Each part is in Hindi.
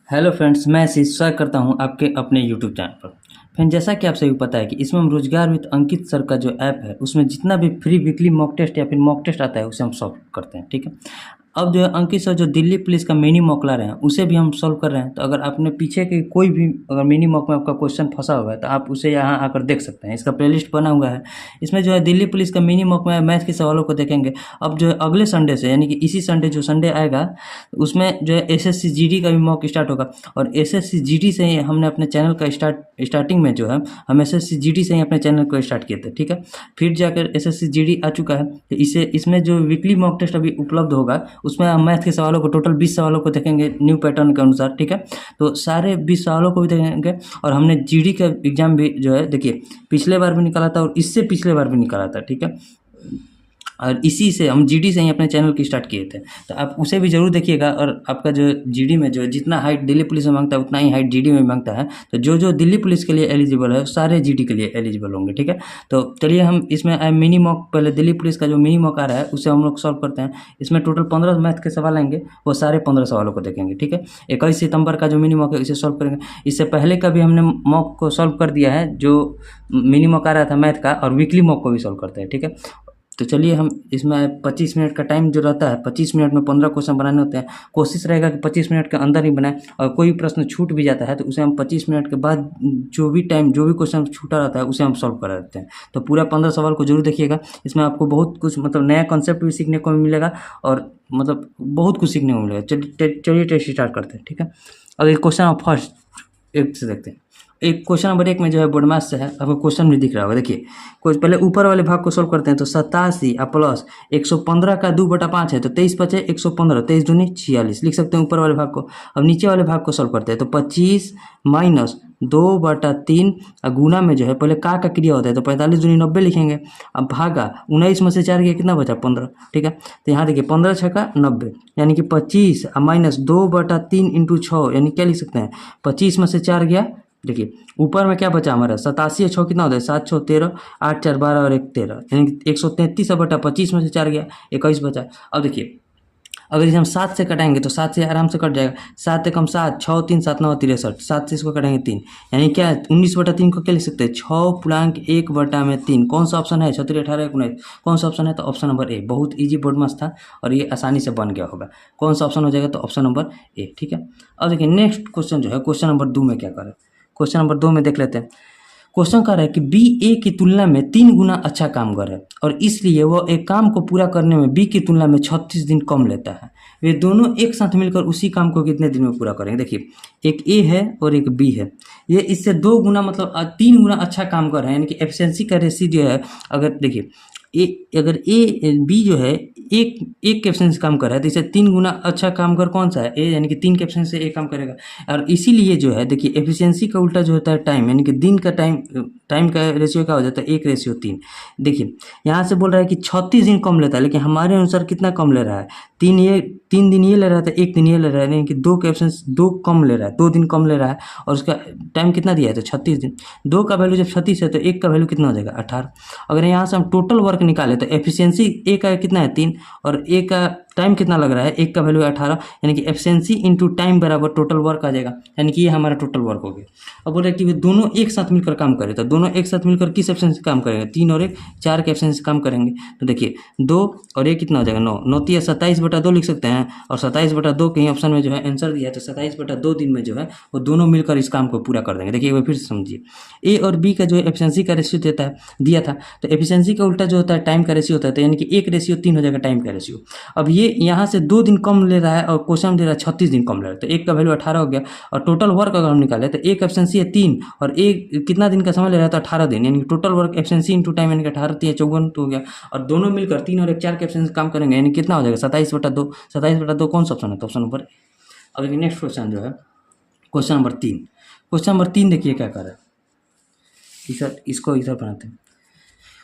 हेलो फ्रेंड्स, मैं आशीष स्वागत करता हूं आपके अपने यूट्यूब चैनल पर। फ्रेंड, जैसा कि आप सभी को पता है कि इसमें हम रोजगार विद अंकित सर का जो ऐप है उसमें जितना भी फ्री वीकली मॉक टेस्ट या फिर मॉक टेस्ट आता है उसे हम सॉल्व करते हैं। ठीक है। अब जो है अंकित सर जो दिल्ली पुलिस का मिनी मॉक ला रहे हैं उसे भी हम सॉल्व कर रहे हैं। तो अगर आपने पीछे के कोई भी अगर मिनी मॉक में आपका क्वेश्चन फंसा हुआ है तो आप उसे यहाँ आकर देख सकते हैं। इसका प्लेलिस्ट बना हुआ है। इसमें जो है दिल्ली पुलिस का मिनी मॉक में मैथ के सवालों को देखेंगे। अब जो है अगले संडे से यानी कि इसी संडे जो संडे आएगा उसमें जो है एसएससी जीडी का भी मॉक स्टार्ट होगा। और एसएससी जीडी से ही हमने अपने चैनल का स्टार्टिंग में जो है हम एसएससी जीडी से ही अपने चैनल को स्टार्ट किए थे। ठीक है। फिर जाकर एसएससी जीडी आ चुका है तो इसमें जो वीकली मॉक टेस्ट अभी उपलब्ध होगा उसमें हम मैथ के सवालों को टोटल 20 सवालों को देखेंगे न्यू पैटर्न के अनुसार। ठीक है। तो सारे 20 सवालों को भी देखेंगे। और हमने जीडी का एग्जाम भी जो है देखिए पिछले बार भी निकाला था और इससे पिछले बार भी निकाला था। ठीक है। और इसी से हम जीडी से ही अपने चैनल की स्टार्ट किए थे तो आप उसे भी जरूर देखिएगा। और आपका जो जीडी में जो जितना हाइट दिल्ली पुलिस में मांगता है उतना ही हाइट जीडी में मांगता है। तो जो जो दिल्ली पुलिस के लिए एलिजिबल है सारे जीडी के लिए एलिजिबल होंगे। ठीक है। तो चलिए हम इसमें मिनी मॉक पहले दिल्ली पुलिस का जो मिनी मॉक आ रहा है उसे हम लोग सॉल्व करते हैं। इसमें टोटल 15 मैथ के सवाल आएंगे, वो सारे 15 सवालों को देखेंगे। ठीक है। 21 सितंबर का जो मिनी मॉक है इसे सॉल्व करेंगे। इससे पहले का भी हमने मॉक को सॉल्व कर दिया है जो मिनी मॉक आ रहा था मैथ का, और वीकली मॉक को भी सॉल्व करते हैं। ठीक है। तो चलिए हम इसमें 25 मिनट का टाइम जो रहता है 25 मिनट में 15 क्वेश्चन बनाने होते हैं। कोशिश रहेगा कि 25 मिनट के अंदर ही बनाएं। और कोई प्रश्न छूट भी जाता है तो उसे हम 25 मिनट के बाद जो भी क्वेश्चन छूटा रहता है उसे हम सॉल्व करा देते हैं। तो पूरा 15 सवाल को जरूर देखिएगा। इसमें आपको बहुत कुछ मतलब नया कॉन्सेप्ट भी सीखने को मिलेगा और मतलब बहुत कुछ सीखने को मिलेगा। चलिए टेस्ट स्टार्ट करते हैं। ठीक है। अब एक क्वेश्चन आप फर्स्ट एक से देखते हैं। एक क्वेश्चन नंबर 1 में जो है बोर्ड मास से है, आपको क्वेश्चन भी दिख रहा होगा। देखिए कुछ पहले ऊपर वाले भाग को सोल्व करते हैं। तो 87 प्लस 115 का 2/5 है तो 23 बचे 115, 23 दूनी 46 लिख सकते हैं ऊपर वाले भाग को। अब नीचे वाले भाग को सोल्व करते हैं तो 25 माइनस 2/3 गुना में जो है पहले का क्रिया होता है तो 45 दूनी 90 लिखेंगे। अब भागा 19 में से 4 गया कितना बचा 15। ठीक है। तो यहाँ देखिए 15 छक्का 90 यानी कि 25 माइनस 2/3 इंटू 6 यानी क्या लिख सकते हैं 25 में से 4 गया। देखिए ऊपर में क्या बचा हमारा 87 6 कितना होता है 7 6 13 8 4 12 और 1 13 यानी कि 133/25 में से 4 गया 21 बचा। अब देखिए अगर इसे हम 7 से कटाएंगे तो 7 से आराम से कट जाएगा। 7 एकम 7 6 3 7 9 63 7 से इसको कटाएंगे 3 यानी क्या 19/3 को क्या लिख सकते हैं 6.1/3। कौन सा ऑप्शन है 36 18 19 कौन सा ऑप्शन है तो ऑप्शन नंबर ए। बहुत ईजी बोर्ड मास था और ये आसानी से बन गया होगा। कौन सा ऑप्शन हो जाएगा तो ऑप्शन नंबर ए। ठीक है। अब देखिए नेक्स्ट क्वेश्चन जो है क्वेश्चन नंबर 2 में क्या करें। क्वेश्चन नंबर 2 में देख लेते हैं। क्वेश्चन कह रहा है कि बी ए की तुलना में 3 गुना अच्छा काम कर है और इसलिए वह एक काम को पूरा करने में बी की तुलना में 36 दिन कम लेता है। वे दोनों एक साथ मिलकर उसी काम को कितने दिन में पूरा करेंगे। देखिए एक ए है और एक बी है। ये इससे 2 गुना मतलब 3 गुना अच्छा काम कर रहे हैं यानी कि एफिशिएंसी का रेशियो जो है अगर देखिए अगर ए बी जो है एक कैप्शन से काम कर रहा है तो इसे 3 गुना अच्छा काम कर कौन सा है ए यानी कि 3 कैप्शन से ए काम करेगा। और इसीलिए जो है देखिए एफिशिएंसी का उल्टा जो होता है टाइम यानी कि दिन का टाइम का रेशियो क्या हो जाता है 1:3। देखिए यहाँ से बोल रहा है कि 36 दिन कम लेता है लेकिन हमारे अनुसार कितना कम ले रहा है 3 दिन ये ले रहा था 1 दिन ये ले रहा है यानी कि 2 कैप्शन 2 कम ले रहा है 2 दिन कम ले रहा है और उसका टाइम कितना दिया है तो 36 दिन। 2 का वैल्यू जब 36 है तो 1 का वैल्यू कितना हो जाएगा 18। अगर यहाँ से हम टोटल वर्क निकाले तो एफिशिएंसी ए का कितना है 3 और ए का टाइम कितना लग रहा है 1 का वैल्यू 18 यानी कि एफिशिएंसी इंटू टाइम बराबर टोटल वर्क आ जाएगा यानी कि ये हमारा टोटल वर्क हो गया। अब बोल रहे कि वे दोनों एक साथ मिलकर काम करें तो दोनों एक साथ मिलकर किस एफिशिएंसी काम करेंगे 3 और 1 4 के एफिशिएंसी काम करेंगे। तो देखिए 2 और 1 कितना हो जाएगा 9 9 3 27/2 लिख सकते हैं और 27/2 कहीं ऑप्शन में जो है आंसर दिया है तो 27/2 दिन में जो है वो दोनों मिलकर इस काम को पूरा कर देंगे। देखिए एक बार फिर से समझिए ए और बी का जो एफिशिएंसी का रेशियो देता है दिया था तो एफिशिएंसी का उल्टा जो होता है टाइम का रेशियो होता है तो यानी कि 1:3 हो जाएगा टाइम का रेशियो। अब ये यहाँ से 2 दिन कम ले रहा है और क्वेश्चन दे रहा है 36 दिन कम ले रहा है तो 1 का वैल्यू 18 हो गया। और टोटल वर्क अगर हम निकाले तो एक एफिशिएंसी है 3 और एक कितना दिन का समय ले रहा है तो 18 दिन यानी कि total work efficiency into time यानी कि 18 3 54 हो गया। और दोनों मिलकर 3 और 1 4 के एफिशिएंसी काम करेंगे यानी कितना हो जाएगा 27/2 27/2 कौन सा ऑप्शन है तो ऑप्शन नंबर। अब देखिए नेक्स्ट क्वेश्चन जो है क्वेश्चन नंबर 3। क्वेश्चन नंबर 3 देखिए क्या कर रहा है इसको इधर बनाते हैं।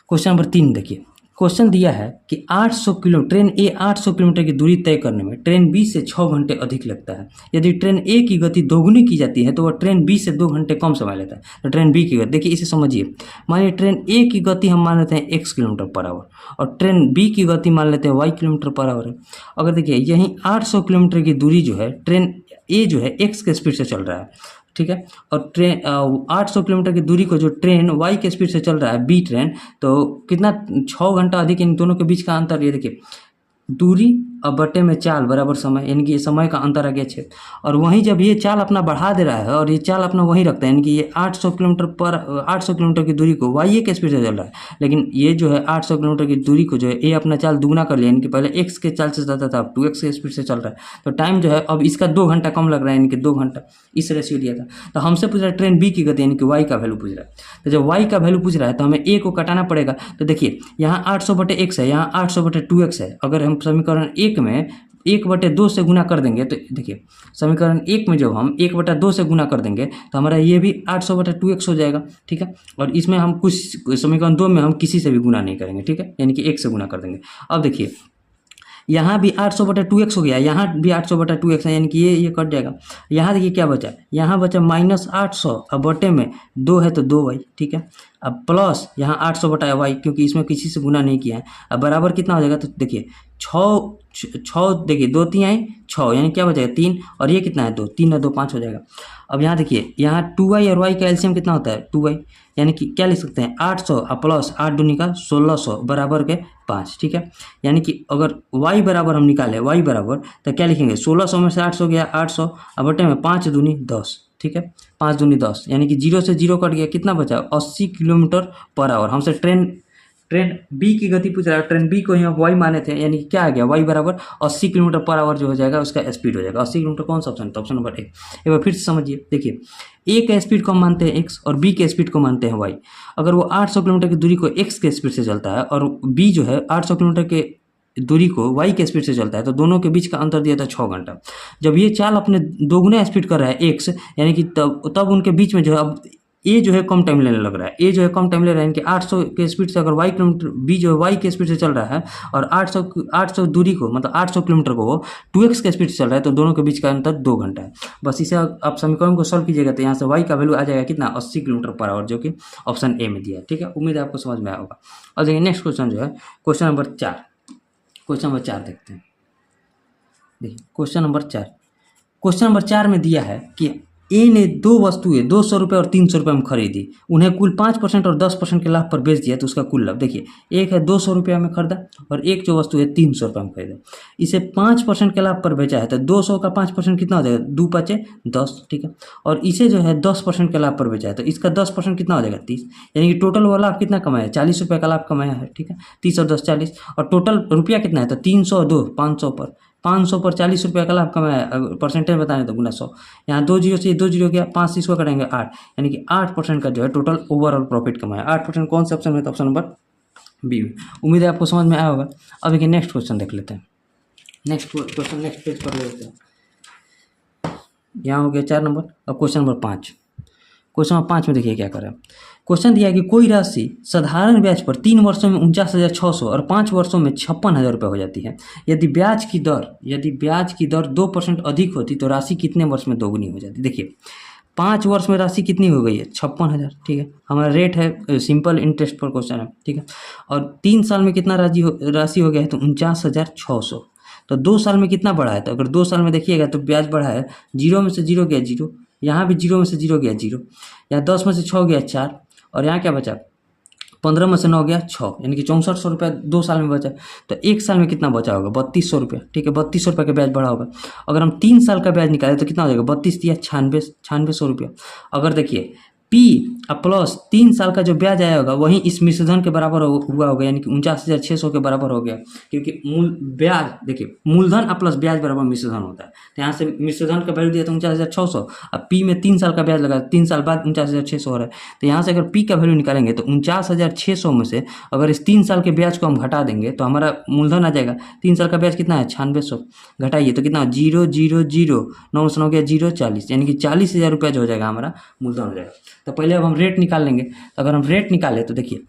क्वेश्चन नंबर 3 देखिए क्वेश्चन दिया है कि 800 किलो ट्रेन ए 800 किलोमीटर की दूरी तय करने में ट्रेन बी से 6 घंटे अधिक लगता है। यदि ट्रेन ए की गति दोगुनी की जाती है तो वह ट्रेन बी से 2 घंटे कम समय लेता है। तो ट्रेन बी की गति देखिए इसे समझिए। मानिए ट्रेन ए की गति हम मान लेते हैं x किलोमीटर पर आवर और ट्रेन बी की गति मान लेते हैं y किलोमीटर पर आवर है। अगर देखिए यहीं 800 किलोमीटर की दूरी जो है ट्रेन ए जो है एक्स के स्पीड से चल रहा है, ठीक है। और ट्रेन 800 किलोमीटर की दूरी को जो ट्रेन वाई के स्पीड से चल रहा है बी ट्रेन, तो कितना 6 घंटा अधिक इन दोनों के बीच का अंतर, ये देखिए दूरी और बटे में चाल बराबर समय, यानी कि ये समय का अंतर आ गया 6। और वहीं जब ये चाल अपना बढ़ा दे रहा है और ये चाल अपना वहीं रखता है, यानी कि ये 800 किलोमीटर की दूरी को वाई के स्पीड से चल रहा है, लेकिन ये जो है 800 किलोमीटर की दूरी को जो है ये अपना चाल दुगना कर लिया, यानी कि पहले एक्स के चाल से जाता था, अब 2x के स्पीड से चल रहा है। तो टाइम जो है अब इसका 2 घंटा कम लग रहा है, यानी कि 2 घंटा इस रेशियो लिया था। तो हमसे पूछ रहा है ट्रेन बी की गति, यानी कि वाई का वैल्यू पूछ रहा है। तो जब वाई का वैल्यू पूछ रहा है तो हमें ए को कटाना पड़ेगा। तो देखिए यहाँ 800/x है, यहाँ 800/2x है। अगर हम समीकरण 1 में 1/2 से गुना कर देंगे तो देखिए समीकरण 1 में जब हम 1/2 से गुना कर देंगे तो हमारा ये भी 800/2x हो जाएगा, ठीक है। और इसमें हम कुछ समीकरण 2 में हम किसी से भी गुना नहीं करेंगे, ठीक है, यानी कि 1 से गुना कर देंगे। अब देखिए यहाँ भी 800/2x हो गया, यहाँ भी 800/2x है, यानी कि ये कट जाएगा। यहाँ देखिए क्या बचा, यहाँ बचा -800, अब बटे में 2 है तो 2y, ठीक है। अब प्लस यहाँ 800/y, क्योंकि इसमें किसी से गुना नहीं किया है। अब बराबर कितना हो जाएगा, तो देखिए 6 देखिए 2 3 आई 6, यानी क्या बचेगा 3, और ये कितना है 2, 3 और 2 5 हो जाएगा। अब यहाँ देखिए यहाँ 2y और y का एलसीएम कितना होता है 2y, यानी कि क्या लिख सकते हैं 800 प्लस 8 दूनी का 1600 बराबर के 5, ठीक है। यानी कि अगर y बराबर हम निकालें, y बराबर तो क्या लिखेंगे 1600 में से 800 गया 800, अब बटे में 5 दूनी 10, ठीक है, 5 दूनी 10, यानी कि 0 से 0 कट गया, कितना बचा 80 किलोमीटर/आवर। हमसे ट्रेन बी की गति पूछ रहा है, ट्रेन बी को यहाँ वाई माने थे, यानी कि क्या आ गया वाई बराबर 80 किलोमीटर/आवर जो हो जाएगा उसका स्पीड हो जाएगा 80 किलोमीटर। कौन सा ऑप्शन है, तो ऑप्शन नंबर 1। एक बार फिर से समझिए, देखिए ए के स्पीड को हम मानते हैं एक्स और बी के स्पीड को मानते हैं वाई। अगर वो 800 किलोमीटर की दूरी को एक्स के स्पीड से चलता है और बी जो है 800 किलोमीटर के दूरी को वाई के स्पीड से चलता है, तो दोनों के बीच का अंतर दिया था 6 घंटा। जब ये चाल अपने दोगुना स्पीड कर रहा है एक्स, यानी कि तब उनके बीच में जो है अब ए जो है कम टाइम लेने लग रहा है, ए जो है कम टाइम ले रहा है, यानी कि 800 के स्पीड से अगर वाई किलोमीटर बी जो है वाई के स्पीड से चल रहा है और 800 दूरी को मतलब 800 किलोमीटर को वो 2x के स्पीड से चल रहा है, तो दोनों के बीच का अंतर 2 घंटा है। बस इसे आप समीकरण को सॉल्व कीजिएगा तो यहाँ से वाई का वैल्यू आ जाएगा कितना 80 किलोमीटर/आवर, जो कि ऑप्शन ए में दिया है, ठीक है। उम्मीद है आपको समझ में आया होगा। और देखिए नेक्स्ट क्वेश्चन जो है क्वेश्चन नंबर 4 देखते हैं। देखिए क्वेश्चन नंबर 4 में दिया है कि ए ने 2 वस्तुएं 200 रुपये और 300 रुपये में खरीदी, उन्हें कुल 5% और 10% के लाभ पर बेच दिया, तो उसका कुल लाभ देखिए एक है 200 रुपये में खरीदा और एक जो वस्तु है 300 रुपये में खरीदा। इसे 5% के लाभ पर बेचा है, तो 200 का 5% कितना हो जाएगा 2 5 10, ठीक है। और इसे जो है 10% के लाभ पर बेचा है, तो इसका 10% कितना हो जाएगा 30, यानी कि टोटल वो लाभ कितना कमाया है 40 रुपये का लाभ कमाया है, ठीक है। 30 और 10 40, और टोटल रुपया कितना है तो 300 2 500 पर 40 रुपये का लाभ कमाया, परसेंटेज बताने तो गुना 100, यहाँ 2 जीरो से 2 जीरो गया, 5 से इसको करेंगे 8, यानी कि 8% का जो है टोटल ओवरऑल प्रॉफिट कमाया। 8% कौन से ऑप्शन में, तो ऑप्शन नंबर बी में। उम्मीद है आपको समझ में आया होगा। अब देखिए नेक्स्ट क्वेश्चन देख लेते हैं। नेक्स्ट पेज पर लेते हैं। यहाँ हो गया 4 नंबर। अब क्वेश्चन नंबर 5 में देखिए क्या कर रहा है। क्वेश्चन दिया है कि कोई राशि साधारण ब्याज पर 3 वर्षों में 49,600 और 5 वर्षों में 56,000 रुपये हो जाती है। यदि ब्याज की दर 2% अधिक होती तो राशि कितने वर्ष में दोगुनी हो जाती। देखिए 5 वर्ष में राशि कितनी हो गई है 56,000, ठीक है। हमारा रेट है सिंपल इंटरेस्ट पर क्वेश्चन है, ठीक है। और 3 साल में कितना राशि हो गया है तो 49,600। तो 2 साल में कितना बढ़ा है, तो अगर 2 साल में देखिएगा तो ब्याज बढ़ा है, 0 में से 0 गया 0, यहाँ भी 0 में से 0 गया 0, यहाँ 10 में से 6 गया 4, और यहाँ क्या बचा 15 में से 9 गया 6, यानी कि 6400 रुपये 2 साल में बचा। तो 1 साल में कितना बचा होगा 3200 रुपये, ठीक है। 3200 रुपये का ब्याज बढ़ा होगा। अगर हम 3 साल का ब्याज निकालें तो कितना हो जाएगा 32 दिया 9600 रुपये। अगर देखिए P प्लस 3 साल का जो ब्याज आया होगा वहीं इस मिश्रधन के बराबर हुआ होगा, यानी कि 49,600 के बराबर हो गया, क्योंकि ब्याज देखिए मूलधन प्लस ब्याज बराबर मिश्रधन होता है। तो यहाँ से मिश्रधन का वैल्यू दिया था 49,600, अब P में 3 साल का ब्याज लगा, 3 साल बाद 49,600 हो रहा है। तो यहाँ से अगर P का वैल्यू निकालेंगे तो 49,600 में से अगर इस 3 साल के ब्याज को हम घटा देंगे तो हमारा मूलधन आ जाएगा। 3 साल का ब्याज कितना है 9600, घटाइए तो कितना 0 0 0 9 से 9 गया 0 40, यानी कि 40,000 रुपया जो हो जाएगा हमारा मूलधन हो जाएगा। तो पहले अब हम रेट निकाल लेंगे। अगर हम रेट निकालें तो देखिए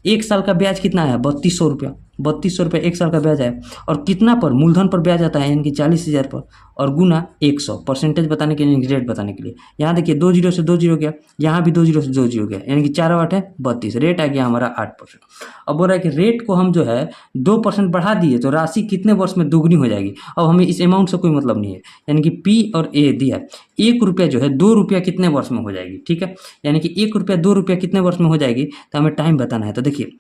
1 साल का ब्याज कितना है 3200 रुपया, 3200 रुपये 1 साल का ब्याज आया। और कितना पर, मूलधन पर ब्याज आता है यानी कि 40,000 पर, और गुना 100, परसेंटेज बताने के लिए, रेट बताने के लिए। यहाँ देखिए 2 जीरो से 2 जीरो गया, यहाँ भी 2 जीरो से 2 जीरो गया, यानी कि 4 8 है 32, रेट आ गया हमारा 8%। अब बोल रहा है कि रेट को हम जो है 2% बढ़ा दिए तो राशि कितने वर्ष में दोगुनी हो जाएगी। अब हमें इस अमाउंट से कोई मतलब नहीं है, यानी कि पी और ए दिया है। 1 रुपया जो है 2 रुपया कितने वर्ष में हो जाएगी, ठीक है, यानी कि 1 रुपया 2 रुपया कितने वर्ष में हो जाएगी, तो हमें टाइम बताना है। तो देखिए,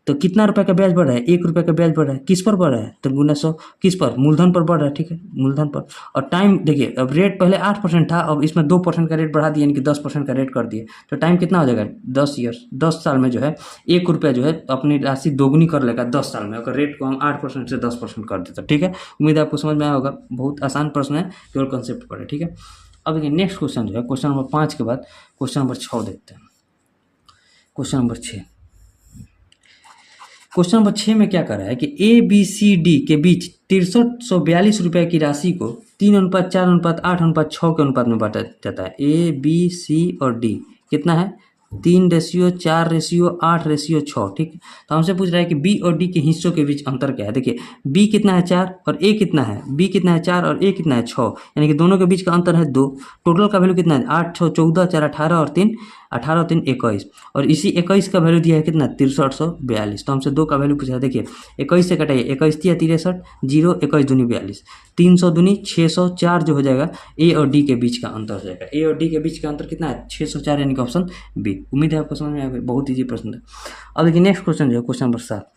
तो कितना रुपए का ब्याज बढ़ रहा है, 1 रुपये का ब्याज बढ़ रहा है, किस पर बढ़ रहा है, तो गुना 100, किस पर, मूलधन पर बढ़ रहा है, ठीक है, मूलधन पर। और टाइम देखिए, अब रेट पहले 8% था, अब इसमें 2% का रेट बढ़ा दिया, यानी कि 10% का रेट कर दिए, तो टाइम कितना हो जाएगा, 10 ईयर्स, 10 साल में जो है 1 रुपया जो है अपनी राशि दोगुनी कर लेगा 10 साल में, अगर रेट को हम 8% से 10% कर देते, ठीक है। उम्मीद है आपको समझ में आया होगा, बहुत आसान प्रश्न है, केवल कंसेप्ट पढ़े, ठीक है। अब देखिए नेक्स्ट क्वेश्चन जो है, क्वेश्चन नंबर 5 के बाद क्वेश्चन नंबर 6 देखते हैं। क्वेश्चन नंबर 6, क्वेश्चन नंबर 6 में क्या कर रहा है कि ABCD के बीच 6342 रुपये की राशि को 3:4:8:6 के अनुपात में बांटा जाता है। ABC और D कितना है, 3:4:8:6, ठीक है। तो हमसे पूछ रहा है कि B और D के हिस्सों के बीच अंतर क्या है। देखिए B कितना है 4 और A कितना है, B कितना है 4 और A कितना है 6, यानी कि दोनों के बीच का अंतर है 2। टोटल का वैल्यू कितना है, 8 6 14, 4 18 और 3 18 और 3 21, और इसी 21 का वैल्यू दिया है कितना, 6342। तो हमसे 2 का वैल्यू पूछा है। देखिए 21 से कटाइए, 21 तिया 63, 0 21 दूनी 42, 300 दूनी 600, 4 जो हो जाएगा A और D के बीच का अंतर हो जाएगा। A और D के बीच का अंतर कितना है, 604, यानी कि ऑप्शन बी। उम्मीद है आपको समझ में आएगा, बहुत ईजी प्रश्न है। अब देखिए नेक्स्ट क्वेश्चन जो है, क्वेश्चन नंबर 7।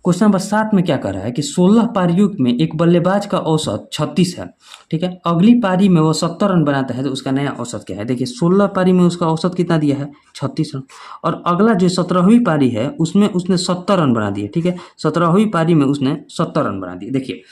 क्वेश्चन नंबर 7 में क्या कर रहा है कि 16 पारियों में एक बल्लेबाज का औसत 36 है, ठीक है। अगली पारी में वो 70 रन बनाता है, तो उसका नया औसत क्या है। देखिए 16 पारी में उसका औसत कितना दिया है, 36 रन, और अगला जो 17वीं पारी है उसमें उसने 70 रन बना दिए, ठीक है। 17वीं पारी में उसने 70 रन बना दिए। देखिए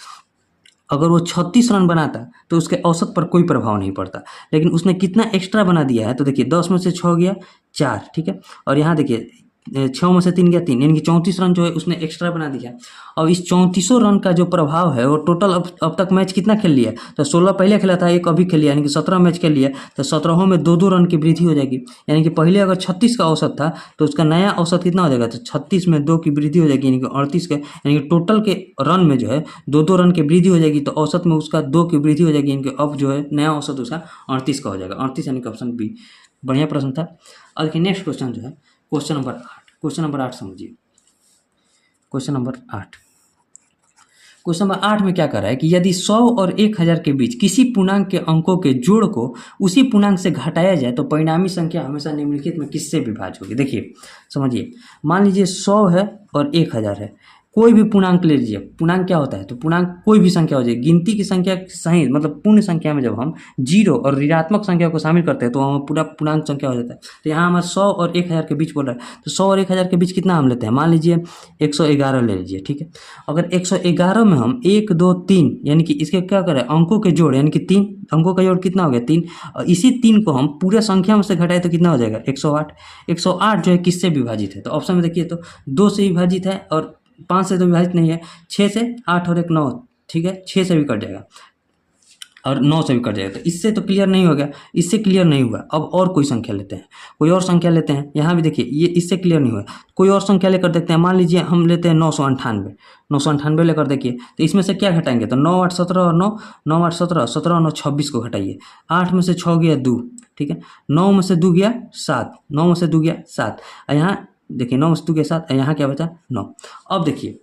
अगर वो 36 रन बनाता तो उसके औसत पर कोई प्रभाव नहीं पड़ता, लेकिन उसने कितना एक्स्ट्रा बना दिया है, तो देखिए 10 में से 6 गया 4, ठीक है, और यहाँ देखिए 6 में से 3 गया 3, यानी कि 34 रन जो है उसने एक्स्ट्रा बना दिया। अब इस 34 रन का जो प्रभाव है वो टोटल अब तक मैच कितना खेल लिया, तो 16 पहले खेला था, एक अभी खेल लिया, यानी कि 17 मैच खेल लिया, तो 17 में 2-2 रन की वृद्धि हो जाएगी। यानी कि पहले अगर 36 का औसत था तो उसका नया औसत कितना हो जाएगा, तो 36 में 2 की वृद्धि हो जाएगी, यानी कि 38 का, यानी कि टोटल के रन में जो है 2-2 रन की वृद्धि हो जाएगी, तो औसत में उसका 2 की वृद्धि हो जाएगी, यानी कि अब जो है नया औसत उसका 38 का हो जाएगा। 38 यानी कि ऑप्शन बी। बढ़िया प्रश्न था। और देखिए नेक्स्ट क्वेश्चन जो है, क्वेश्चन नंबर 8। क्वेश्चन नंबर 8 समझिए, क्वेश्चन नंबर 8। क्वेश्चन नंबर 8 में क्या कर रहा है कि यदि 100 और 1000 के बीच किसी पूर्णांक के अंकों के जोड़ को उसी पूर्णांक से घटाया जाए तो परिणामी संख्या हमेशा निम्नलिखित में किससे विभाज्य होगी। देखिए समझिए, मान लीजिए 100 है और 1000 है, कोई भी पूर्णांक ले लीजिए। पूर्णांक क्या होता है, तो पूर्णांक कोई भी संख्या हो जाए, गिनती की संख्या सही, मतलब पूर्ण संख्या में जब हम जीरो और ऋणात्मक संख्या को शामिल करते हैं तो हमें पूरा पूर्णांक संख्या हो जाता है। तो यहाँ हमारा 100 और 1000 के बीच बोल रहा है, तो 100 और 1000 के बीच कितना हम लेते हैं, मान लीजिए 111 ले लीजिए, ठीक है। अगर 111 में हम 1 2 3, यानी कि इसके क्या करें, अंकों के जोड़, यानी कि 3 अंकों का जोड़ कितना हो गया 3, और इसी 3 को हम पूरे संख्या में से घटाए तो कितना हो जाएगा 108। 108 जो है किससे विभाजित है, तो ऑप्शन में देखिए तो 2 से विभाजित है, और 5 से तो विभाजित नहीं है, 6 से, 8 और 1 9, ठीक है, 6 से भी कट जाएगा और 9 से भी कट जाएगा। तो इससे तो क्लियर नहीं हो गया, इससे क्लियर नहीं हुआ। अब और कोई संख्या लेते हैं, कोई और संख्या लेते हैं। यहाँ भी देखिए ये इससे क्लियर नहीं हुआ, कोई और संख्या लेकर देखते हैं। मान लीजिए हम लेते हैं 998, 998 लेकर देखिए, तो इसमें से क्या घटाएंगे, तो 9 8 17 और 9, 9 8 17, 17 और 9 26 को घटाइए। 8 में से 6 गया 2, ठीक है, 9 में से 2 गया 7, 9 में से 2 गया 7, यहाँ देखिए 9 में से 2 गया 7, यहाँ क्या बचा 9। अब देखिए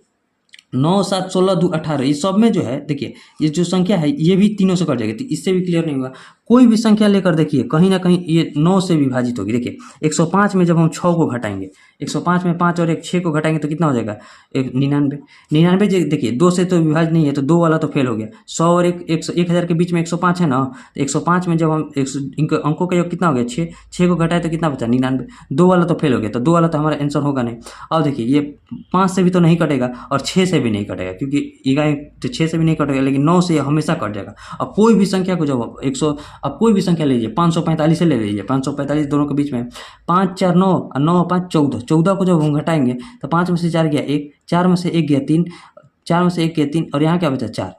9 7 16 2 18, ये सब में जो है देखिए ये जो संख्या है ये भी तीनों से कट जाएगी, तो इससे भी क्लियर नहीं हुआ। कोई भी संख्या लेकर देखिए कहीं ना कहीं ये 9 से विभाजित होगी। देखिए 105 में जब हम 6 को घटाएंगे, 105 में 5 और 1 6 को घटाएंगे तो कितना हो जाएगा 99। 99 देखिए 2 से तो विभाजित नहीं है, तो 2 वाला तो फेल हो गया। 100 और 1000 के बीच में 105 है ना, तो 105 में जब हम इनके अंकों का योग कितना हो गया 6, 6 को घटाए तो कितना बचा 99। 2 वाला तो फेल हो गया, तो 2 वाला तो हमारा आंसर होगा नहीं। अब देखिए ये 5 से भी तो नहीं कटेगा और 6 से भी नहीं कटेगा, क्योंकि 6 से भी नहीं कटेगा, लेकिन 9 से हमेशा कट जाएगा। अब कोई भी संख्या को जब 100, अब कोई भी संख्या ले लीजिए, 545 से ले लीजिए, 545 दोनों के बीच में 5 4 9 और 9 5 14, 14 को जब हम घटाएंगे तो 5 में से 4 गया 1, 4 में से 1 गया 3, 4 में से 1 गया 3, और यहाँ क्या बचा 4,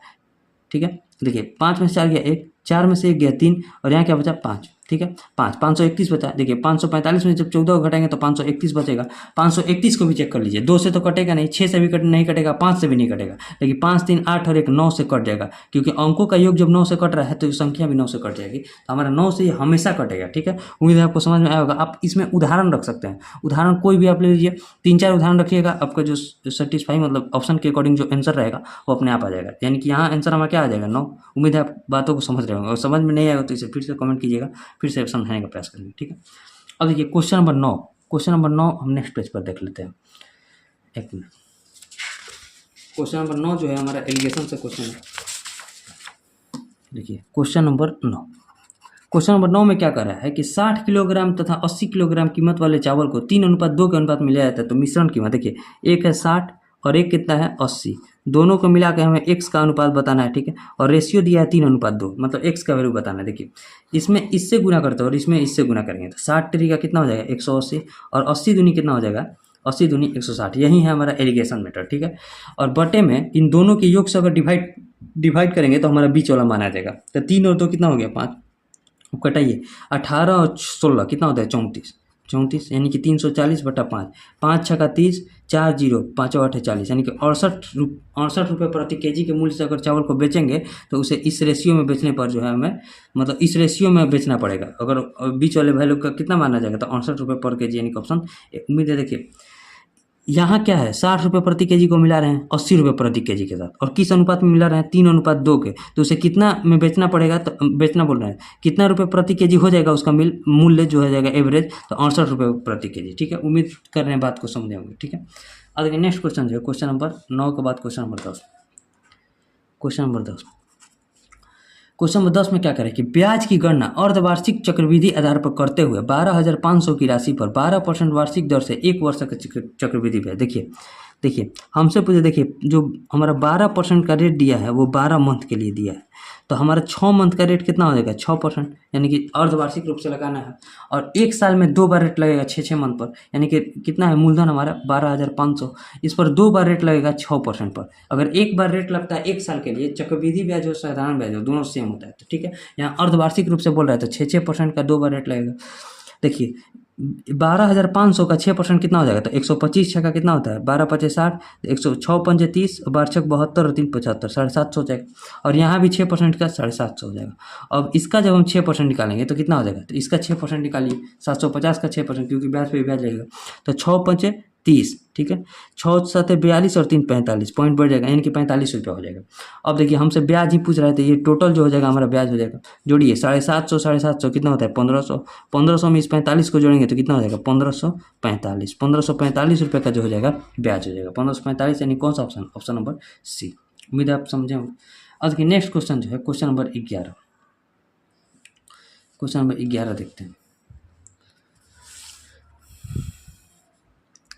ठीक है। देखिए 5 में से 4 गया 1, 4 में से 1 गया 3, और यहाँ क्या बचा 5, ठीक है। 531 बचा। देखिए 545 में जब 14 को घटाएंगे तो 531 बचेगा। 531 को भी चेक कर लीजिए, 2 से तो कटेगा नहीं, 6 से भी नहीं कटेगा, 5 से भी नहीं कटेगा, लेकिन 5 3 8 और 1 9 से कट जाएगा, क्योंकि अंकों का योग जब 9 से कट रहा है तो संख्या भी 9 से कट जाएगी, तो हमारा 9 से ये हमेशा कटेगा। ठीक है, उम्मीद है आपको समझ में आया होगा। आप इसमें उदाहरण रख सकते हैं, उदाहरण कोई भी आप ले लीजिए, 3-4 उदाहरण रखिएगा, आपका जो सेटिस्फाई मतलब ऑप्शन के अकॉर्डिंग जो आंसर रहेगा वो अपने आप आ जाएगा। यानी कि यहाँ आंसर हमारा क्या आ जाएगा 9। उम्मीद है आप बातों को समझ रहे होंगे, और समझ में नहीं आएगा तो इसे फिर से कमेंट कीजिएगा, फिर से समझाने का प्रयास करेंगे। ठीक है, अब देखिए क्वेश्चन नंबर 9। क्वेश्चन नंबर 9 हम नेक्स्ट पेज पर देख लेते हैं, एक मिनट। क्वेश्चन नंबर 9 जो है हमारा एलिगेशन से क्वेश्चन है। देखिए क्वेश्चन नंबर 9, क्वेश्चन नंबर 9 में क्या कर रहा है कि 60 किलोग्राम तथा 80 किलोग्राम कीमत वाले चावल को 3:2 के अनुपात में लिया जाता है। तो मिश्रण कीमत देखिए, एक है 60 और एक कितना है 80, दोनों को मिला के हमें x का अनुपात बताना है। ठीक है, और रेशियो दिया है 3:2, मतलब x का वैल्यू बताना है। देखिए इसमें इससे गुना करते हैं और इसमें इससे गुना करेंगे तो 60 3 का कितना हो जाएगा 180, और 80 दूनी कितना हो जाएगा 80 दूनी 160। यही है हमारा एलिगेशन मेथड। ठीक है, और बटे में इन दोनों के योग से अगर डिवाइड करेंगे तो हमारा बीच वाला माना जाएगा। तो 3 और 2 कितना हो गया 5, कटाइए 18 और 16 कितना होता है 34, यानी कि 340/5, 5 छक्का 30, 4 0, 5 8 40, यानी कि 68 रुपये प्रति केजी के मूल्य से अगर चावल को बेचेंगे तो उसे इस रेशियो में बेचने पर जो है हमें मतलब इस रेशियो में बेचना पड़ेगा। अगर बीच वाले वैल्यू का कितना माना जाएगा तो 68 रुपये पर केजी, यानी कि ऑप्शन। उम्मीद है देखिए यहाँ क्या है 60 रुपये प्रति केजी को मिला रहे हैं 80 रुपये प्रति केजी के साथ, और किस अनुपात में मिला रहे हैं 3:2 के, तो उसे कितना में बेचना पड़ेगा, तो बेचना बोल रहे हैं कितना रुपये प्रति केजी हो जाएगा उसका मूल्य जो हो जाएगा एवरेज, तो 68 रुपये प्रति केजी। ठीक है, उम्मीद कर रहे हैं बात को समझे होंगे। ठीक है, अब देखिए नेक्स्ट क्वेश्चन जो है क्वेश्चन नंबर 9 के बाद question number 10। Question number 10, question number 10 में क्या करें कि ब्याज की गणना अर्धवार्षिक चक्रवृद्धि आधार पर करते हुए 12,500 की राशि पर 12% वार्षिक दर से 1 वर्ष का चक्रवृद्धि ब्याज। देखिए हमसे पूछे, देखिए जो हमारा 12% का रेट दिया है वो 12 मंथ के लिए दिया है, तो हमारा 6 मंथ का रेट कितना हो जाएगा 6%, यानी कि अर्धवार्षिक रूप से लगाना है, और 1 साल में 2 बार रेट लगेगा 6 मंथ पर, यानी कि कितना है मूलधन हमारा 12,500, इस पर 2 बार रेट लगेगा 6% पर। अगर 1 बार रेट लगता है 1 साल के लिए, चक्रवृद्धि ब्याज हो साधारण ब्याज हो दोनों सेम होता है। तो ठीक है, यहाँ अर्धवार्षिक रूप से बोल रहा है तो 6% का 2 बार रेट लगेगा। देखिए 12,500 का 6% कितना हो जाएगा, तो 125 का कितना होता है 12 5 60, 106 5 30, 12 72 और 3 75, 750 हो जाएगा, और यहाँ भी 6% का 750 हो जाएगा। अब इसका जब हम 6% निकालेंगे तो कितना हो जाएगा, तो इसका 6% निकालिए, 750 का 6%, क्योंकि ब्याज पे ब्याज लगेगा, तो 6 5 30, ठीक है, 6 7 42 और 3 45, पॉइंट बढ़ जाएगा, यानी कि 45 रुपया हो जाएगा। अब देखिए हमसे ब्याज ही पूछ रहे थे, ये टोटल जो हो जाएगा हमारा ब्याज हो जाएगा, जोड़िए 750 कितना होता है 1500 में इस 45 को जोड़ेंगे तो कितना हो जाएगा 1545 रुपये का जो हो जाएगा ब्याज हो जाएगा 1545, यानी कौन सा ऑप्शन, ऑप्शन नंबर सी। उम्मीद है आप समझे होंगे। अब देखिए नेक्स्ट क्वेश्चन जो है क्वेश्चन नंबर 11, क्वेश्चन नंबर 11 देखते हैं।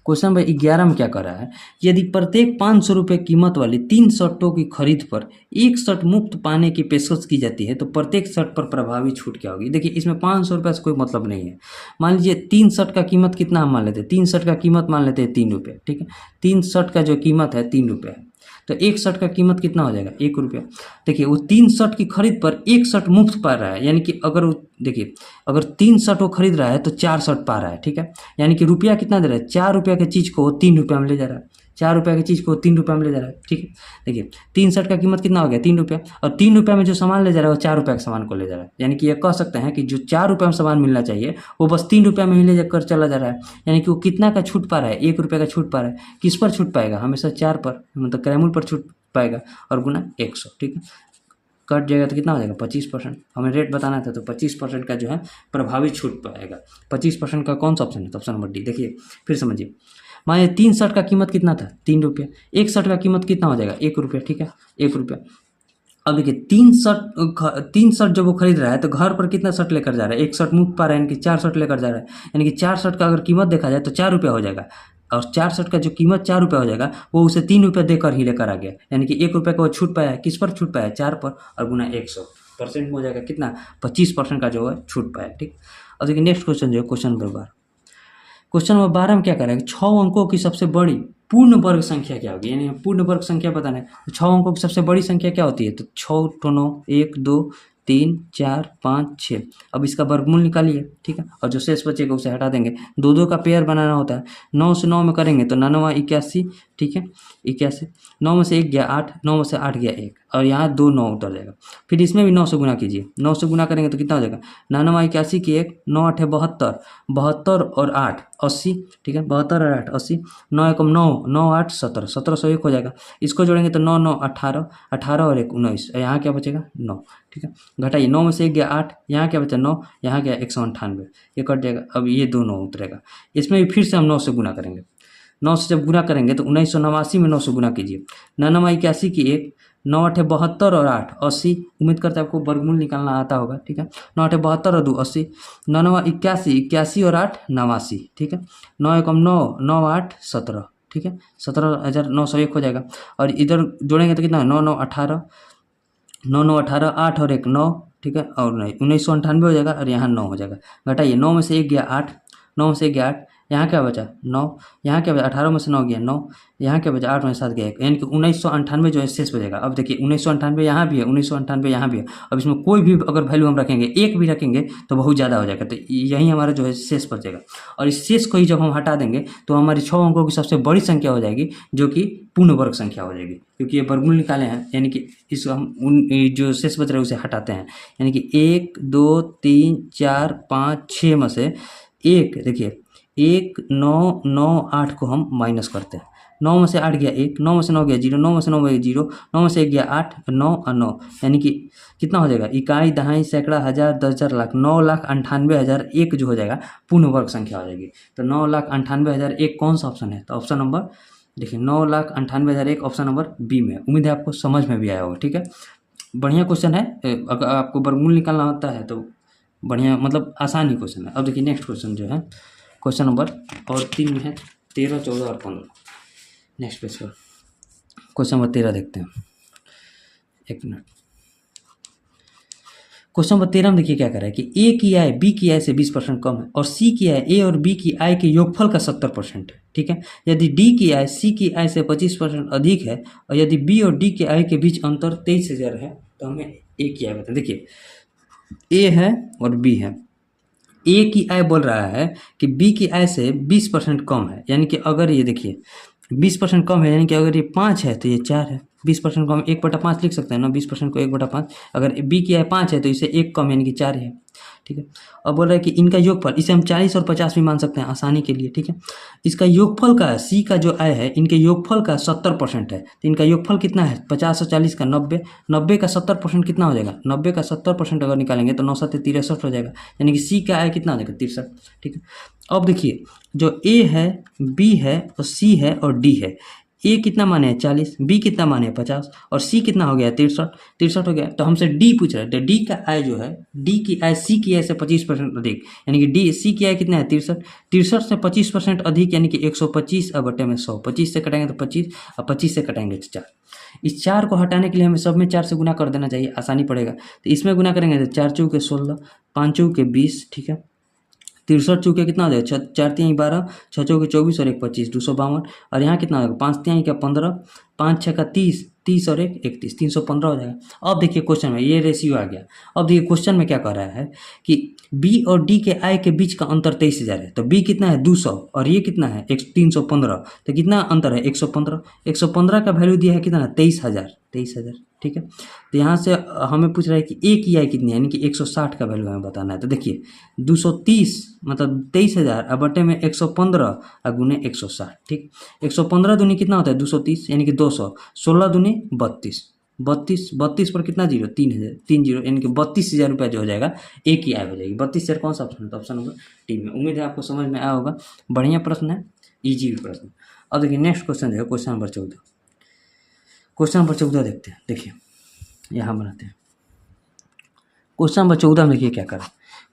क्वेश्चन नंबर 11 में क्या कर रहा है, यदि प्रत्येक 500 रुपये कीमत वाली 3 शर्टों की खरीद पर 1 शर्ट मुफ्त पाने की पेशकश की जाती है तो प्रत्येक शर्ट पर प्रभावी छूट क्या होगी। देखिए इसमें 500 रुपये से कोई मतलब नहीं है। मान लीजिए 3 शर्ट का कीमत कितना हम मान लेते हैं, 3 शर्ट का कीमत मान लेते हैं 3 रुपये, ठीक है, 3 शर्ट का जो कीमत है 3 रुपये है, तो 1 शर्ट का कीमत कितना हो जाएगा 1 रुपया। देखिए वो 3 शर्ट की खरीद पर 1 शर्ट मुफ्त पा रहा है, यानी कि अगर वो देखिए अगर 3 शर्ट वो खरीद रहा है तो 4 शर्ट पा रहा है, ठीक है, यानी कि रुपया कितना दे रहा है 4 रुपया की चीज़ को वो 3 रुपया में ले जा रहा है, 4 रुपया की चीज़ को 3 रुपया में ले जा रहा है, ठीक है। देखिए 3 शर्ट का कीमत कितना हो गया 3 रुपया, और 3 रुपया में जो सामान ले जा रहा है वो 4 रुपया के सामान को ले जा रहा है, यानी कि ये कह सकते हैं कि जो 4 रुपया में सामान मिलना चाहिए वो बस 3 रुपया में ही ले जाकर चला जा रहा है, यानी कि वो कितना का छूट पा रहा है 1 रुपये का छूट पा रहा है। किस पर छूट पाएगा, हमेशा 4 पर, मतलब क्रयमूल्य पर छूट पाएगा, और गुना 100, ठीक है, कट जाएगा तो कितना हो जाएगा 25%। हमें रेट बताना था तो 25% का जो है प्रभावी छूट पाएगा। 25% का कौन सा ऑप्शन है, तो ऑप्शन नंबर डी। देखिए फिर समझिए, मानिए 3 शर्ट का कीमत कितना था 3 रुपये, 1 शर्ट का कीमत कितना हो जाएगा 1 रुपया, ठीक है 1 रुपया। अब देखिए 3 शर्ट जब वो खरीद रहा है तो घर पर कितना शर्ट लेकर जा रहा है, 1 शर्ट मुफ्त पा रहा है, यानी कि 4 शर्ट लेकर जा रहा है, यानी कि 4 शर्ट का अगर कीमत देखा जाए तो 4 रुपया हो जाएगा, और 4 शर्ट का जो कीमत 4 रुपया हो जाएगा वो उसे 3 रुपया देकर ही लेकर आ गया, यानी कि 1 रुपये का वो छूट पाया, किस पर छूट पाया 4 पर, और गुना 100% में हो जाएगा कितना 25% का जो है छूट पाया, ठीक। और देखिए नेक्स्ट क्वेश्चन जो है क्वेश्चन नंबर 12, क्वेश्चन नंबर 12 में क्या करेंगे 6 अंकों की सबसे बड़ी पूर्ण वर्ग संख्या क्या होगी, यानी पूर्ण वर्ग संख्या बताना है, तो 6 अंकों की सबसे बड़ी संख्या क्या होती है, तो 6 9 1 2 3 4 5 6। अब इसका वर्गमूल निकालिए, ठीक है, और जो शेष बचेगा उसे हटा देंगे। 2 का पेयर बनाना होता है। 9 से 9 में करेंगे तो 9 81, ठीक है, 81। 9 में से 1 गया 8, 9 में से 8 गया 1, और यहाँ 2 9 उतर जाएगा। फिर इसमें भी 9 से गुना कीजिए। 9 से गुना करेंगे तो कितना हो जाएगा? 9 81 की 1, 9 8 72, 72 और 8 80, ठीक है, 72 और 8 80। 9 एकम 9, 9 8 17, 17 101 हो जाएगा। इसको जोड़ेंगे तो 9 9 18, 18 और 1 19, यहाँ क्या बचेगा? 9, ठीक है। घटाइए, 9 में से 1 गया 8, यहाँ क्या बचा? 9, यहाँ गया 198, ये कट जाएगा। अब ये 2 9 उतरेगा। इसमें भी फिर से हम 9 से गुना करेंगे। 9 से जब गुना करेंगे तो 1989 में 9 से गुना कीजिए। 9 81 की 1, 9 8 72 और 8 80। उम्मीद करते हैं आपको वर्गमूल निकालना आता होगा, ठीक है। 9 8 72 और 2 80। 9 81, 81 और 8 89, ठीक है। 9 एकम 9, 9 8 17, ठीक है, 17,901 हो जाएगा। और इधर जोड़ेंगे तो कितना है? 9 9 18, 9 9 18, 8 और 1 9, ठीक है, और 1998 हो जाएगा, और यहाँ 9 हो जाएगा। घटाइए, 9 में से 1 गया 8, 9 में से 1 गया 8, यहाँ क्या बचा? 9, यहाँ क्या बचा? 18 में से 9 गया 9, यहाँ क्या बचा? 8 में 7 गया 1, यानी कि 1998 जो है शेष बचेगा। अब देखिए 1998 यहाँ भी है, 1998 यहाँ भी है। अब इसमें कोई भी अगर वैल्यू हम रखेंगे, एक भी रखेंगे तो बहुत ज़्यादा हो जाएगा, तो यही हमारा जो है शेष बचेगा। और इस शेष को ही जब हम हटा देंगे तो हमारी 6 अंकों की सबसे बड़ी संख्या हो जाएगी, जो कि पूर्ण वर्ग संख्या हो जाएगी, क्योंकि ये वर्गमूल निकाले हैं, यानी कि इस हम जो शेष बच रहे हैं उसे हटाते हैं। यानी कि 1 2 3 4 5 6 में से एक, देखिए 1 9 9 8 को हम माइनस करते हैं। 9 में से 8 गया 1, 9 में से 9 गया 0, 9 में से 9 गया 0, 9 में से 1 गया 8, 9 और 9, यानी कि कितना हो जाएगा? इकाई, दहाई, सैकड़ा, हज़ार, 10,000, लाख, 9,98,001 जो हो जाएगा पूर्ण वर्ग संख्या हो जाएगी। तो 9,98,001 कौन सा ऑप्शन है? तो ऑप्शन नंबर देखिए 9,98,001 ऑप्शन नंबर बी में। उम्मीद है आपको समझ में भी आया होगा, ठीक है। बढ़िया क्वेश्चन है, अगर आपको वर्गमूल निकालना होता है तो बढ़िया, मतलब आसान ही क्वेश्चन है। अब देखिए नेक्स्ट क्वेश्चन जो है, क्वेश्चन नंबर और 3 में है, 13 14 और 15। नेक्स्ट पेज पर क्वेश्चन नंबर 13 देखते हैं, एक मिनट। क्वेश्चन नंबर 13 में देखिए क्या कर रहा है कि ए की आय बी की आय से 20% कम है, और सी की आय ए और बी की आय के योगफल का 70% है, ठीक है। यदि डी की आय सी की आय से 25% अधिक है, और यदि बी और डी के आय के बीच अंतर 23,000 है, तो हमें ए की आय बताएं। देखिए ए है और बी है। ए की आय बोल रहा है कि बी की आय से 20% कम है, यानी कि अगर ये देखिए 20% कम है, यानी कि अगर ये 5 है तो ये 4 है। 20% कम 1/5 लिख सकते हैं ना, 20% को 1/5। अगर बी की आय 5 है तो इसे 1 कम यानी कि 4 है, ठीक है। अब बोल रहा है कि इनका योगफल, इसे हम 40 और 50 भी मान सकते हैं आसानी के लिए, ठीक है। इसका योगफल का, सी का जो आय है, इनके योगफल का 70% है, तो इनका योगफल कितना है? 50 और 40 का 90, 90 का 70% कितना हो जाएगा? 90 का 70% अगर निकालेंगे तो 9 7 63 हो जाएगा, यानी कि सी का आय कितना हो जाएगा? 63, ठीक है। अब देखिए जो ए है, बी है और सी है और डी है, ए कितना माने है? 40, बी कितना माने है? 50, और सी कितना हो गया? 63 हो गया। तो हमसे डी पूछ रहा है, तो डी का आय जो है, डी की आय सी की आय से 25% अधिक, यानी कि डी सी की आय कितना है? 63, 63 से 25% अधिक, यानी कि 125 अब बटे में 100, 25 से कटाएंगे तो 25, और 25 से कटाएंगे तो 4। इस 4 को हटाने के लिए हमें सब में 4 से गुना कर देना चाहिए, आसानी पड़ेगा। तो इसमें गुना करेंगे तो 4 चौके 16, 5 चौके 20, ठीक है। 63 चौके कितना हो जाएगा? 4 3 12, 6 चौके 24 और 1 25, 252। और यहाँ कितना होगा? 5 3 क्या 15, 5 6 का 30, 30 और 1 31, 315 हो जाएगा। अब देखिए क्वेश्चन में ये रेशियो आ गया। अब देखिए क्वेश्चन में क्या कह रहा है कि बी और डी के आय के बीच का अंतर 23,000 है, तो बी कितना है? 200, और ये कितना है? 315, तो कितना अंतर है? 115। 115 का वैल्यू दिया है कितना? 23,000, ठीक है। तो यहाँ से हमें पूछ रहा है कि ए की आय कितनी है, यानी कि 160 का वैल्यू हमें बताना है। तो देखिए 230 मतलब 23,000 और बटे में 115 और गुने 160, ठीक। 115 दूनी कितना होता है? 230, यानी कि 200, 16 दूनी 32, 32 पर कितना जीरो? 3,000, 3 जीरो, यानी कि 32,000 रुपया जो हो जाएगा ए की आय हो जाएगी। 32,000 कौन सा ऑप्शन है? तो ऑप्शन नंबर डी में। उम्मीद है आपको समझ में आया होगा। बढ़िया प्रश्न है, ईजी प्रश्न। अब देखिए नेक्स्ट क्वेश्चन जो है, क्वेश्चन नंबर 14। क्वेश्चन नंबर 14 देखते हैं। देखिए यहाँ बनाते हैं क्वेश्चन नंबर 14 में। देखिए क्या करें।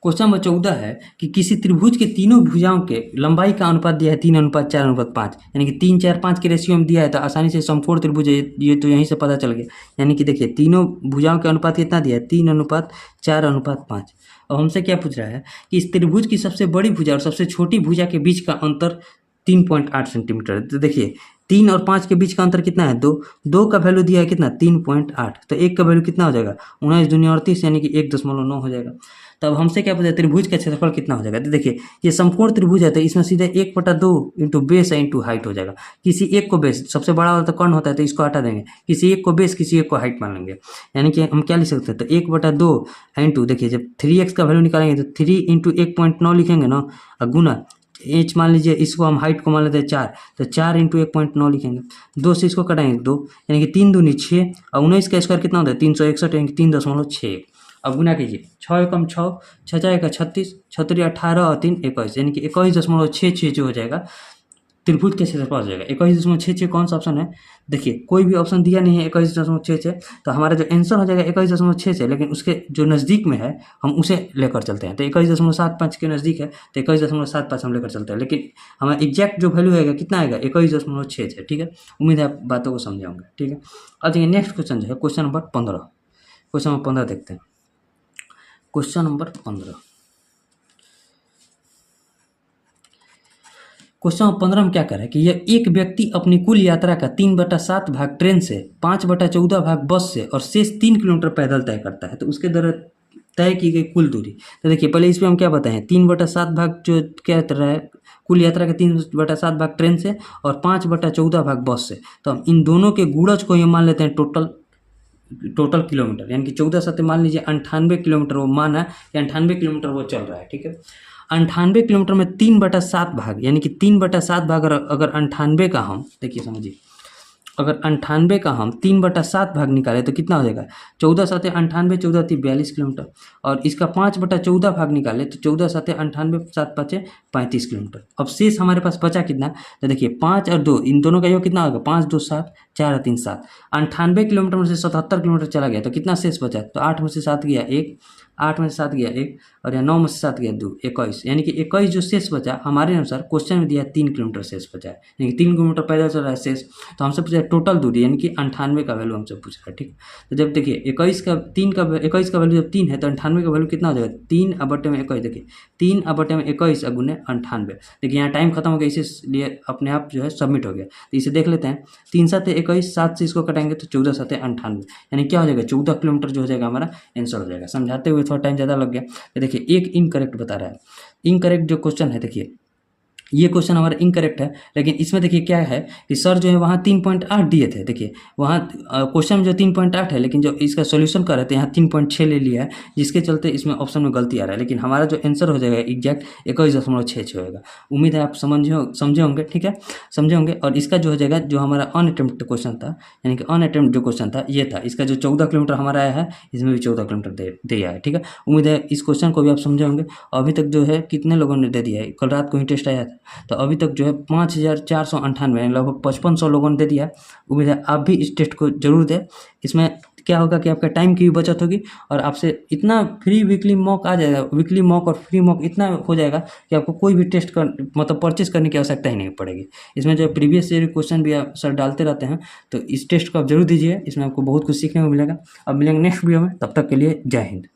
क्वेश्चन नंबर 14 है कि किसी त्रिभुज के तीनों भुजाओं के लंबाई का अनुपात दिया है 3:4:5, यानी कि 3 4 5 के रेशियो में दिया है, तो आसानी से समकोण त्रिभुज है, ये तो यहीं से पता चल गया। यानी कि देखिए तीनों भुजाओं के अनुपात कितना दिया है? 3:4:5। अब हमसे क्या पूछ रहा है कि इस त्रिभुज की सबसे बड़ी भुजा और सबसे छोटी भुजा के बीच का अंतर 3.8 सेंटीमीटर है। तो देखिए 3 और 5 के बीच का अंतर कितना है 2, 2 का वैल्यू दिया है कितना 3.8, तो 1 का वैल्यू कितना हो जाएगा 19 दूनी 38 यानी कि 1.9 हो जाएगा। तब हमसे क्या पूछा त्रिभुज का क्षेत्रफल कितना हो जाएगा, तो देखिए ये समकोण त्रिभुज है तो इसमें सीधे 1/2 इंटू बेस है इंटू हाइट हो जाएगा। किसी एक को बेस, सबसे बड़ा वाला तो कर्ण होता है तो इसको हटा देंगे, किसी एक को बेस किसी एक को हाइट मान लेंगे, यानी कि हम क्या लिख सकते हैं तो 1/2 इंटू, देखिए जब 3x का वैल्यू निकालेंगे तो 3 इंटू 1.9 लिखेंगे ना, और गुना एच मान लीजिए, इसको हम हाइट को मान लेते हैं 4, तो 4 इंटू 1.9 लिखेंगे, 2 से इसको कटाएंगे 2, यानी कि 3 दूनी 6, और 19 का स्क्वायर कितना होता है 361 यानी कि 3.6। अब गुना कीजिए 6 एकम 6, 6 जाएगा 36, 36 18 और 3 21 यानी कि 21.66 जो हो जाएगा त्रिभुज के क्षेत्रफल हो जाएगा। 21.66 कौन सा ऑप्शन है, देखिए कोई भी ऑप्शन दिया नहीं है 21.66, तो हमारा जो आंसर हो जाएगा 21.66, लेकिन उसके जो नज़दीक में है हम उसे लेकर चलते हैं, तो 21.75 के नज़दीक है तो 21.75 हम लेकर चलते हैं, लेकिन हमारा एग्जैक्ट जो वैल्यू आएगा कितना आएगा 21.66। ठीक है, उम्मीद है आप बातों को समझे होंगे। ठीक है, अब देखिए नेक्स्ट क्वेश्चन जो है क्वेश्चन नंबर 15, क्वेश्चन नंबर 15 देखते हैं। क्वेश्चन नंबर 15, क्वेश्चन नंबर 15 में क्या कर रहा है कि यह एक व्यक्ति अपनी कुल यात्रा का 3/7 भाग ट्रेन से, 5/14 भाग बस से और शेष 3 किलोमीटर पैदल तय करता है, तो उसके द्वारा तय की गई कुल दूरी, तो देखिए पहले इसमें हम क्या बताएं 3/7 भाग जो क्या कर रहा है कुल यात्रा का 3/7 भाग ट्रेन से और 5/14 भाग बस से, तो हम इन दोनों के गुणज को ये मान लेते हैं टोटल किलोमीटर, यानी कि 14 7 मान लीजिए 98 किलोमीटर वो माना कि 98 किलोमीटर वो चल रहा है। ठीक है, 98 किलोमीटर में 3/7 भाग, यानी कि 3/7 भाग अगर 98 का हम देखिए समझिए, अगर 98 का हम 3/7 भाग निकाले तो कितना हो जाएगा 14 7 98, 14 3 42 किलोमीटर, और इसका 5/14 भाग निकाले तो 14 7 98, 7 5 35 किलोमीटर। अब शेष हमारे पास बचा कितना, तो देखिए 5 और 2 इन दोनों का योग कितना होगा 5 2 7, 4 और 3 7, 98 किलोमीटर में से 77 किलोमीटर चला गया तो कितना शेष बचा, तो 8 में से 7 गया 1, 8 में से 7 गया 1, और यहाँ 9 में से 7 गया 2, 21, यानी कि 21 जो शेष बचा हमारे अनुसार क्वेश्चन में दिया 3 किलोमीटर शेष बचा है, यानी कि 3 किलोमीटर पैदल चल रहा है शेष, तो हमसे पूछा टोटल दूरी यानी कि 98 का वैल्यू हमसे पूछ रहा है। ठीक, तो जब देखिए 21 का 3 का 21 का वैल्यू जब 3 है तो 98 का वैल्यू कितना हो जाएगा 3/21, देखिए 3/21 गुने 98, देखिए यहाँ टाइम खत्म हो गया, इसीलिए अपने आप जो है सबमिट हो गया, तो इसे देख लेते हैं 3 7 21, 7 से इसको कटाएंगे तो 14 7 98, यानी क्या हो जाएगा 14 किलोमीटर जो हो जाएगा हमारा आंसर हो जाएगा। समझाते हुए थोड़ा टाइम ज़्यादा लग गया, तो देखिए एक इनकरेक्ट बता रहा है, इनकरेक्ट जो क्वेश्चन है, देखिए ये क्वेश्चन हमारा इनकरेक्ट है, लेकिन इसमें देखिए क्या है कि सर जो है वहाँ 3.8 दिए थे, देखिए वहाँ क्वेश्चन में जो 3.8 है, लेकिन जो इसका सॉल्यूशन कर रहे थे यहाँ 3.6 ले लिया है, जिसके चलते इसमें ऑप्शन में गलती आ रहा है, लेकिन हमारा जो आंसर हो जाएगा एग्जैक्ट 21.66 होगा। उम्मीद है आप समझे होंगे। ठीक है, समझे होंगे, और इसका जो हो जाएगा जो हमारा अनअटेम्प्ट क्वेश्चन था, यानी कि अनअटेम्प्ट जो क्वेश्चन था ये था, इसका जो 14 किलोमीटर हमारा आया है इसमें भी 14 किलोमीटर दिया है। ठीक है, उम्मीद है इस क्वेश्चन को भी आप समझे होंगे। अभी तक जो है कितने लोगों ने दे दिया है, कल रात को ही टेस्ट आया था, तो अभी तक जो है 5498 लगभग 5500 लोगों ने दे दिया है। उम्मीद है आप भी इस टेस्ट को जरूर दें, इसमें क्या होगा कि आपका टाइम की भी बचत होगी और आपसे इतना फ्री वीकली मॉक आ जाएगा, वीकली मॉक और फ्री मॉक इतना हो जाएगा कि आपको कोई भी टेस्ट मतलब परचेस करने की आवश्यकता ही नहीं पड़ेगी। इसमें जो प्रीवियस ईयर क्वेश्चन भी आप सर डालते रहते हैं, तो इस टेस्ट को आप जरूर दीजिए, इसमें आपको बहुत कुछ सीखने को मिलेगा। अब मिलेंगे नेक्स्ट वीडियो में, तब तक के लिए जय हिंद।